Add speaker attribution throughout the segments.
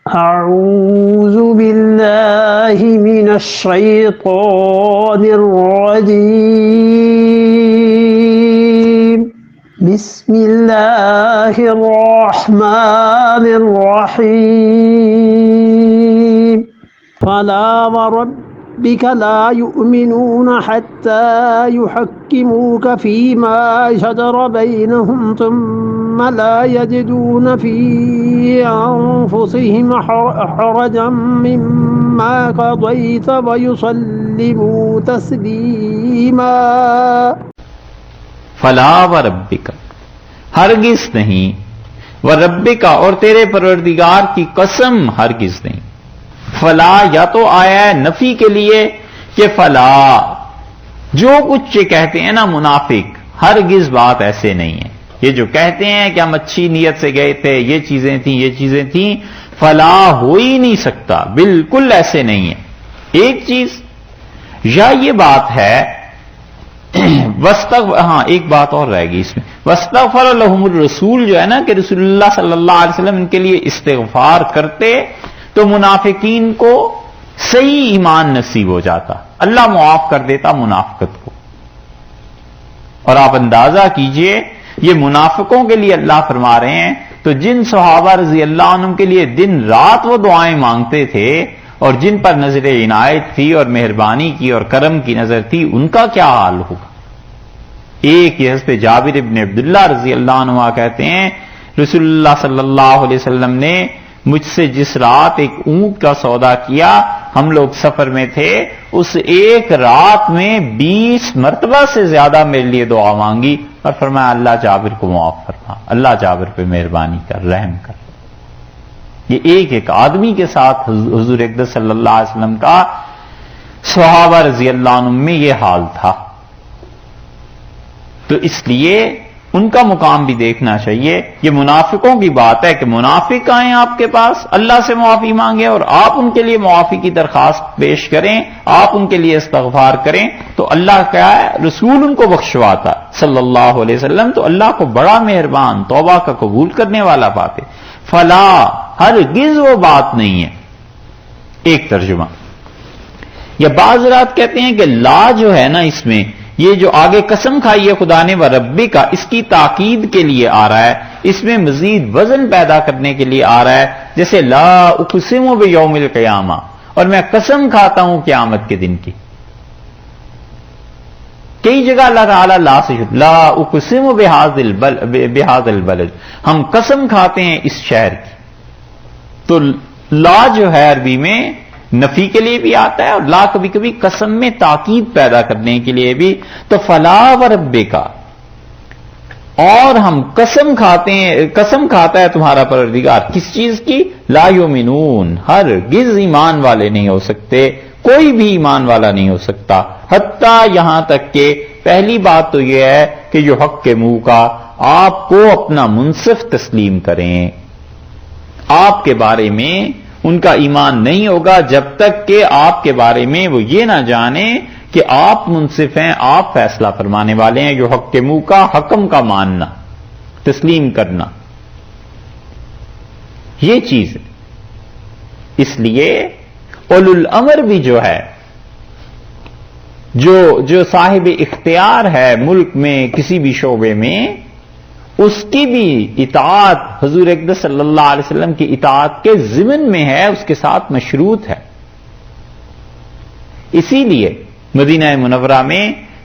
Speaker 1: أعوذ بالله من الشيطان الرجيم بسم الله الرحمن الرحيم فلا وربك لا يؤمنون حتى يحكموك فيما شجر بينهم ثم لا يجدون في أنفسهم حرجا مما قضيت ويسلموا تسليما
Speaker 2: فلا وربک، ہرگز نہیں، وربک اور تیرے پروردگار کی قسم ہرگز نہیں۔ فلا یا تو آیا ہے نفی کے لیے کہ فلا، جو کچھ یہ کہتے ہیں نا منافق، ہرگز بات ایسے نہیں ہے۔ یہ جو کہتے ہیں کہ ہم اچھی نیت سے گئے تھے، یہ چیزیں تھیں، یہ چیزیں تھیں، فلا ہو ہی نہیں سکتا، بالکل ایسے نہیں ہے۔ ایک چیز یا یہ بات ہے ہاں ایک بات اور رہ گئی اس میں، واستغفر لهم الرسول، جو ہے نا کہ رسول اللہ صلی اللہ علیہ وسلم ان کے لیے استغفار کرتے تو منافقین کو صحیح ایمان نصیب ہو جاتا، اللہ معاف کر دیتا منافقت کو۔ اور آپ اندازہ کیجئے یہ منافقوں کے لیے اللہ فرما رہے ہیں، تو جن صحابہ رضی اللہ عنہم کے لیے دن رات وہ دعائیں مانگتے تھے اور جن پر نظر عنایت تھی اور مہربانی کی اور کرم کی نظر تھی، ان کا کیا حال ہوگا؟ ایک یہ حضرت جابر ابن عبداللہ رضی اللہ عنہ کہتے ہیں رسول اللہ صلی اللہ علیہ وسلم نے مجھ سے جس رات ایک اونٹ کا سودا کیا، ہم لوگ سفر میں تھے، اس ایک رات میں 20 مرتبہ سے زیادہ میرے لیے دعا مانگی اور فرمایا اللہ جابر کو معاف فرما، اللہ جابر پہ مہربانی کر، رحم کر۔ یہ ایک ایک آدمی کے ساتھ حضور اقدس صلی اللہ علیہ وسلم کا صحابہ رضی اللہ عنہ میں یہ حال تھا۔ تو اس لیے ان کا مقام بھی دیکھنا چاہیے۔ یہ منافقوں کی بات ہے کہ منافق آئیں آپ کے پاس، اللہ سے معافی مانگیں اور آپ ان کے لیے معافی کی درخواست پیش کریں، آپ ان کے لیے استغفار کریں، تو اللہ کیا ہے، رسول ان کو بخشواتا صلی اللہ علیہ وسلم، تو اللہ کو بڑا مہربان، توبہ کا قبول کرنے والا پاتے۔ فلا، ہرگز وہ بات نہیں ہے۔ ایک ترجمہ، یا بعض رات کہتے ہیں کہ لا جو ہے نا اس میں، یہ جو آگے قسم کھائی ہے خدا نے وربک کا، اس کی تاکید کے لیے آ رہا ہے، اس میں مزید وزن پیدا کرنے کے لیے آ رہا ہے، جیسے لا اقسم بیوم القیامہ، اور میں قسم کھاتا ہوں قیامت کے دن کی۔ کئی جگہ اللہ تعالیٰ لا سے لا اقسم بہذا البلد، ہم قسم کھاتے ہیں اس شہر کی۔ تو لا جو ہے عربی میں نفی کے لیے بھی آتا ہے، اور لا کبھی کبھی قسم میں تاکید پیدا کرنے کے لیے بھی۔ تو فلا وربک، اور ہم قسم کھاتے ہیں، قسم کھاتا ہے تمہارا پروردگار، کس چیز کی؟ لا یؤمنون، ہرگز ایمان والے نہیں ہو سکتے، کوئی بھی ایمان والا نہیں ہو سکتا، حتیٰ یہاں تک کہ پہلی بات تو یہ ہے کہ جو حق کے منہ کا، آپ کو اپنا منصف تسلیم کریں۔ آپ کے بارے میں ان کا ایمان نہیں ہوگا جب تک کہ آپ کے بارے میں وہ یہ نہ جانیں کہ آپ منصف ہیں، آپ فیصلہ فرمانے والے ہیں۔ جو حق کے منہ کا، حکم کا ماننا، تسلیم کرنا، یہ چیز ہے۔ اس لیے اولو الامر بھی جو ہے، جو صاحب اختیار ہے ملک میں کسی بھی شعبے میں، اس کی بھی اطاعت حضور اقدس صلی اللہ علیہ وسلم کی اطاعت کے ضمن میں ہے، اس کے ساتھ مشروط ہے۔ اسی لیے مدینہ منورہ میں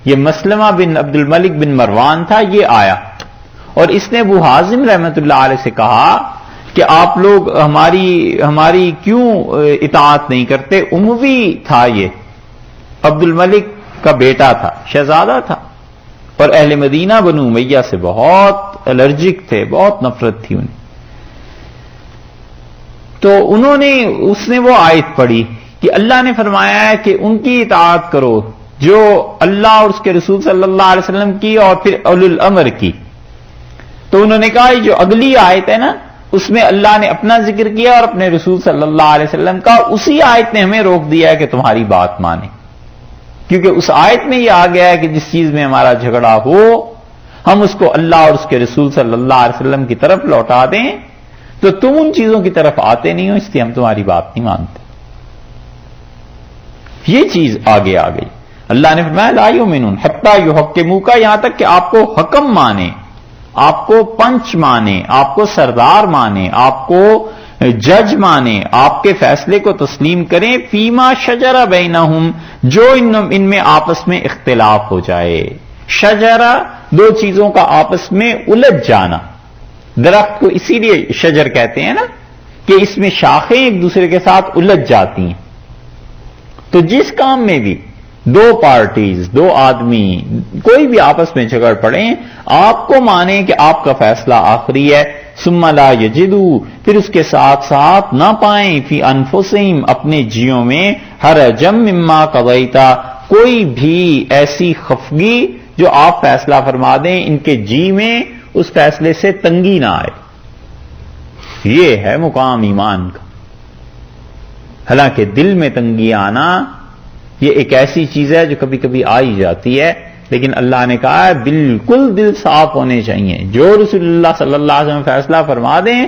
Speaker 2: یہ مسلمہ بن عبد الملک بن مروان تھا، یہ آیا اور اس نے ابو حازم رحمۃ اللہ علیہ سے کہا کہ آپ لوگ ہماری کیوں اطاعت نہیں کرتے؟ اموی تھا، یہ عبد الملک کا بیٹا تھا، شہزادہ تھا، اور اہل مدینہ بنو امیہ سے بہت الرجک تھے، بہت نفرت تھی انہیں۔ تو اس نے وہ آیت پڑھی کہ اللہ نے فرمایا ہے کہ ان کی اطاعت کرو جو اللہ اور اس کے رسول صلی اللہ علیہ وسلم کی، اور پھر اولو الامر کی۔ تو انہوں نے کہا یہ جو اگلی آیت ہے نا، اس میں اللہ نے اپنا ذکر کیا اور اپنے رسول صلی اللہ علیہ وسلم کا، اسی آیت نے ہمیں روک دیا ہے کہ تمہاری بات مانیں، کیونکہ اس آیت میں یہ آ گیا ہے کہ جس چیز میں ہمارا جھگڑا ہو ہم اس کو اللہ اور اس کے رسول صلی اللہ علیہ وسلم کی طرف لوٹا دیں۔ تو تو تم ان چیزوں کی طرف آتے نہیں ہو، اس لیے ہم تمہاری بات نہیں مانتے. یہ چیز آگے آ گئی. اللہ نے فرمایا لا یؤمنون حتی یحکموک، یہاں تک کہ آپ کو حکم مانے، آپ کو پنچ مانے، آپ کو سردار مانے، آپ کو جج مانے، آپ کے فیصلے کو تسلیم کریں، فیما شجر بینہم، جو ان میں آپس میں اختلاف ہو جائے. شجرہ دو چیزوں کا آپس میں الجھ جانا. درخت کو اسی لیے شجر کہتے ہیں نا کہ اس میں شاخیں ایک دوسرے کے ساتھ الجھ جاتی ہیں. تو جس کام میں بھی دو پارٹیز، دو آدمی کوئی بھی آپس میں جھگڑ پڑیں، آپ کو مانیں کہ آپ کا فیصلہ آخری ہے. ثم لا یجدوا، پھر اس کے ساتھ ساتھ نہ پائیں فی انفسہم، اپنے جیوں میں، حرجا مما قضیت، کوئی بھی ایسی خفگی جو آپ فیصلہ فرما دیں، ان کے جی میں اس فیصلے سے تنگی نہ آئے. یہ ہے مقام ایمان کا. حالانکہ دل میں تنگی آنا یہ ایک ایسی چیز ہے جو کبھی کبھی آ ہی جاتی ہے، لیکن اللہ نے کہا ہے بالکل دل صاف ہونے چاہیے. جو رسول اللہ صلی اللہ علیہ وسلم فیصلہ فرما دیں،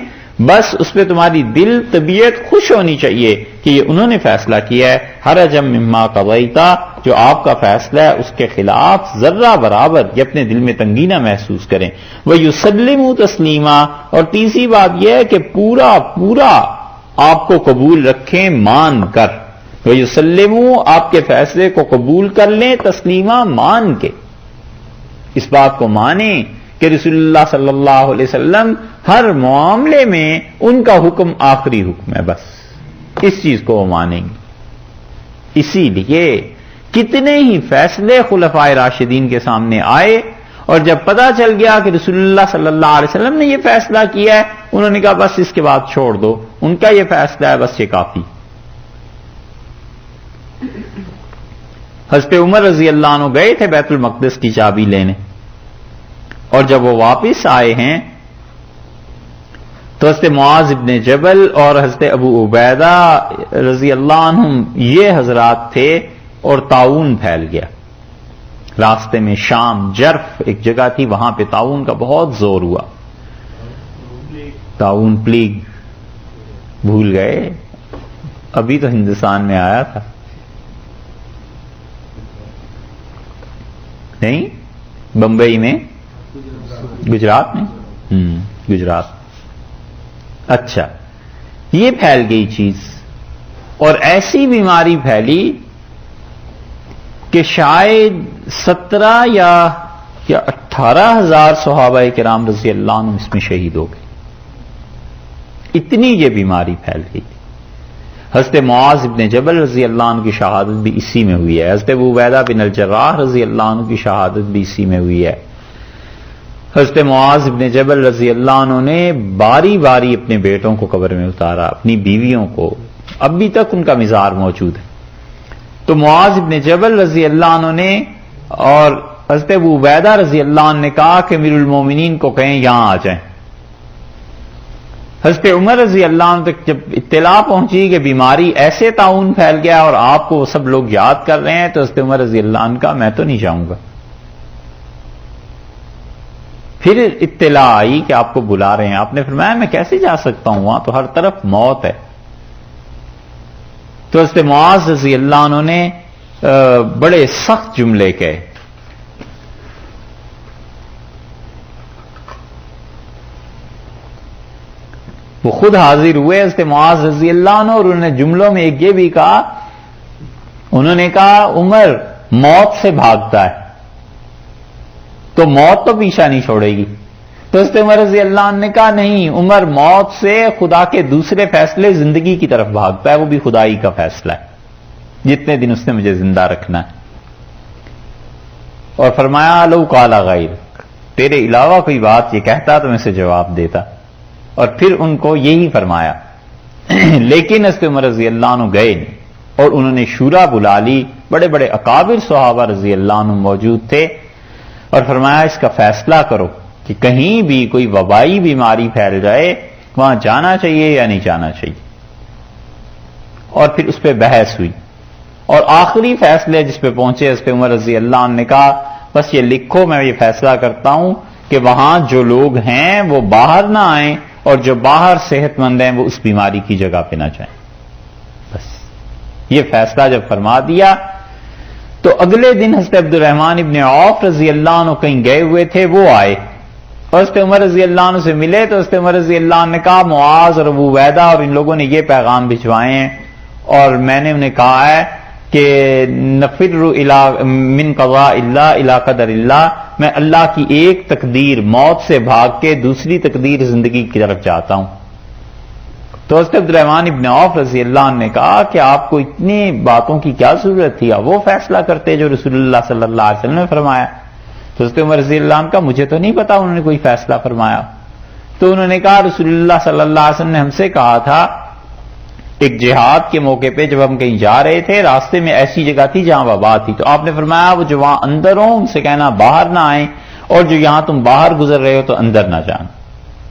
Speaker 2: بس اس پہ تمہاری دل طبیعت خوش ہونی چاہیے کہ یہ انہوں نے فیصلہ کیا ہے. حرجا مما قضیت، جو آپ کا فیصلہ ہے اس کے خلاف ذرہ برابر یہ اپنے دل میں تنگی نہ محسوس کریں. وَيُسَلِّمُوا تسلیما، اور تیسری بات یہ ہے کہ پورا پورا آپ کو قبول رکھیں مان کر. وَيُسَلِّمُوا، آپ کے فیصلے کو قبول کر لیں، تسلیما مان کے. اس بات کو مانیں کہ رسول اللہ صلی اللہ علیہ وسلم ہر معاملے میں ان کا حکم آخری حکم ہے، بس اس چیز کو وہ مانیں گے. اسی لیے کتنے ہی فیصلے خلفائے راشدین کے سامنے آئے، اور جب پتا چل گیا کہ رسول اللہ صلی اللہ علیہ وسلم نے یہ فیصلہ کیا ہے، انہوں نے کہا بس اس کے بعد چھوڑ دو، ان کا یہ فیصلہ ہے، بس یہ کافی. حضرت عمر رضی اللہ عنہ گئے تھے بیت المقدس کی چابی لینے، اور جب وہ واپس آئے ہیں تو حضرت معاذ ابن جبل اور حضرت ابو عبیدہ رضی اللہ عنہم یہ حضرات تھے، اور طاعون پھیل گیا راستے میں. شام جرف ایک جگہ تھی، وہاں پہ طاعون کا بہت زور ہوا. طاعون پلیگ بھول گئے، ابھی تو ہندوستان میں آیا تھا. نہیں، بمبئی میں، گجرات میں، گجرات. اچھا، یہ پھیل گئی چیز، اور ایسی بیماری پھیلی کہ شاید 17 یا 18,000 صحابہ کرام رضی اللہ عنہ اس میں شہید ہو گئے. اتنی یہ بیماری پھیل گئی تھی. حضرت معاذ ابن جبل رضی اللہ عنہ کی شہادت بھی اسی میں ہوئی ہے. حضرت ابو عبیدہ بن الجراح رضی اللہ عنہ کی شہادت بھی اسی میں ہوئی ہے. حضرت معاذ ابن جبل رضی اللہ عنہ نے باری باری اپنے بیٹوں کو قبر میں اتارا، اپنی بیویوں کو، ابھی تک ان کا مزار موجود ہے. تو معاذ ابن جبل رضی اللہ عنہ نے اور حضرت ابو عبیدہ رضی اللہ عنہ نے کہا کہ امیر المومنین کو کہیں یہاں آ جائیں. حضرت عمر رضی اللہ عنہ تک جب اطلاع پہنچی کہ بیماری ایسے طاعون پھیل گیا اور آپ کو سب لوگ یاد کر رہے ہیں، تو حضرت عمر رضی اللہ عنہ کا میں تو نہیں جاؤں گا. پھر اطلاع آئی کہ آپ کو بلا رہے ہیں. آپ نے فرمایا میں کیسے جا سکتا ہوں، وہاں تو ہر طرف موت ہے. تو حضرت معاذ رضی اللہ عنہ نے بڑے سخت جملے کہے. وہ خود حاضر ہوئے حضرت معاذ رضی اللہ عنہ، اور انہوں نے جملوں میں ایک یہ بھی کہا، انہوں نے کہا عمر موت سے بھاگتا ہے تو موت تو پیچھا نہیں چھوڑے گی. تو حضرت عمر رضی اللہ عنہ نے کہا نہیں، عمر موت سے خدا کے دوسرے فیصلے زندگی کی طرف بھاگتا ہے، وہ بھی خدائی کا فیصلہ ہے، جتنے دن اس نے مجھے زندہ رکھنا ہے. اور فرمایا لو قال غیر، تیرے علاوہ کوئی بات یہ کہتا تو میں اسے جواب دیتا. اور پھر ان کو یہی فرمایا. لیکن حضرت عمر رضی اللہ عنہ گئے نہیں، اور انہوں نے شورا بلا لی. بڑے بڑے اکابر صحابہ رضی اللہ عنہ موجود تھے، اور فرمایا اس کا فیصلہ کرو کہ کہیں بھی کوئی وبائی بیماری پھیل جائے، وہاں جانا چاہیے یا نہیں جانا چاہیے. اور پھر اس پہ بحث ہوئی، اور آخری فیصلے جس پہ پہنچے حضرت عمر رضی اللہ عنہ نے کہا بس یہ لکھو، میں یہ فیصلہ کرتا ہوں کہ وہاں جو لوگ ہیں وہ باہر نہ آئیں، اور جو باہر صحت مند ہیں وہ اس بیماری کی جگہ پہ نہ جائیں. بس یہ فیصلہ جب فرما دیا تو اگلے دن حضرت عبد الرحمن ابن عوف رضی اللہ عنہ کہیں گئے ہوئے تھے، وہ آئے اور حضرت عمر رضی اللہ عنہ سے ملے تو حضرت عمر رضی اللہ عنہ نے کہا معاذ اور ابو عبیدہ اور ان لوگوں نے یہ پیغام بھجوائے ہیں اور میں نے انہیں کہا ہے کہ نفر من قضاء اللہ الی قدر اللہ، میں اللہ کی ایک تقدیر موت سے بھاگ کے دوسری تقدیر زندگی کی طرف جاتا ہوں. تو حضرت عبد الرحمن ابن عوف رضی اللہ عنہ نے کہا کہ آپ کو اتنی باتوں کی کیا ضرورت تھی، وہ فیصلہ کرتے جو رسول اللہ صلی اللہ علیہ وسلم نے فرمایا. تو حضرت عمر رضی اللہ عنہ کا مجھے تو نہیں پتا انہوں نے کوئی فیصلہ فرمایا. تو انہوں نے کہا رسول اللہ صلی اللہ علیہ وسلم نے ہم سے کہا تھا ایک جہاد کے موقع پہ جب ہم کہیں جا رہے تھے، راستے میں ایسی جگہ تھی جہاں وبا تھی، تو آپ نے فرمایا وہ جو وہاں اندر ہوں ان سے کہنا باہر نہ آئیں، اور جو یہاں تم باہر گزر رہے ہو تو اندر نہ جانا.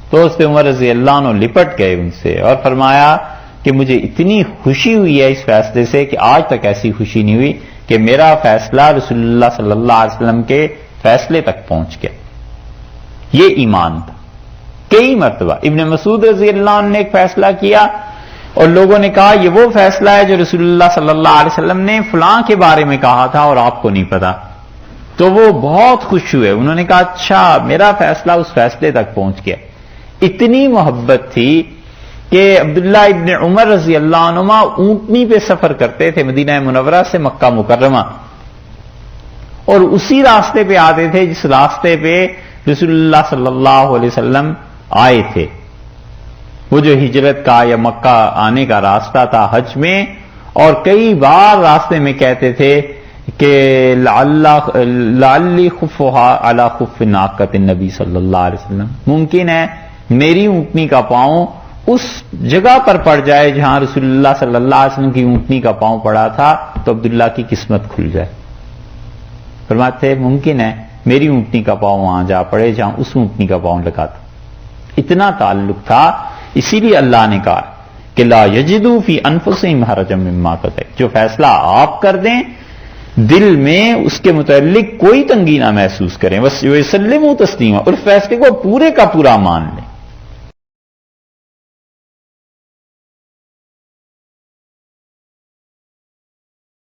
Speaker 2: تو حضرت عمر رضی اللہ عنہ لپٹ گئے ان سے اور فرمایا کہ مجھے اتنی خوشی ہوئی ہے اس فیصلے سے کہ آج تک ایسی خوشی نہیں ہوئی کہ میرا فیصلہ رسول اللہ صلی اللہ علیہ وسلم کے فیصلے تک پہنچ گیا. یہ ایمان تھا. کئی مرتبہ ابن مسعود رضی اللہ عنہ نے ایک فیصلہ کیا اور لوگوں نے کہا یہ وہ فیصلہ ہے جو رسول اللہ صلی اللہ علیہ وسلم نے فلاں کے بارے میں کہا تھا اور آپ کو نہیں پتا. تو وہ بہت خوش ہوئے، انہوں نے کہا اچھا میرا فیصلہ اس فیصلے تک پہنچ گیا. اتنی محبت تھی کہ عبداللہ ابن عمر رضی اللہ عنہما اونٹنی پہ سفر کرتے تھے مدینہ منورہ سے مکہ مکرمہ، اور اسی راستے پہ آتے تھے جس راستے پہ رسول اللہ صلی اللہ علیہ وسلم آئے تھے. وہ جو ہجرت کا یا مکہ آنے کا راستہ تھا حج میں، اور کئی بار راستے میں کہتے تھے کہ لعلی خفھا علی خف ناقۃ النبی صلی اللہ علیہ وسلم، ممکن ہے میری اونٹنی کا پاؤں اس جگہ پر پڑ جائے جہاں رسول اللہ صلی اللہ علیہ وسلم کی اونٹنی کا پاؤں پڑا تھا تو عبداللہ کی قسمت کھل جائے. فرماتے ممکن ہے میری اونٹنی کا پاؤں وہاں جا پڑے جہاں اس اونٹنی کا پاؤں لگا تھا. اتنا تعلق تھا. اسی لیے اللہ نے کہا کہ لا یجدوا فی انفسہم حرجا مما قضیت، جو فیصلہ آپ کر دیں دل میں اس کے متعلق کوئی تنگی نہ محسوس کریں، بس یسلموا تسلیما، اور فیصلے کو پورے کا پورا مان لیں.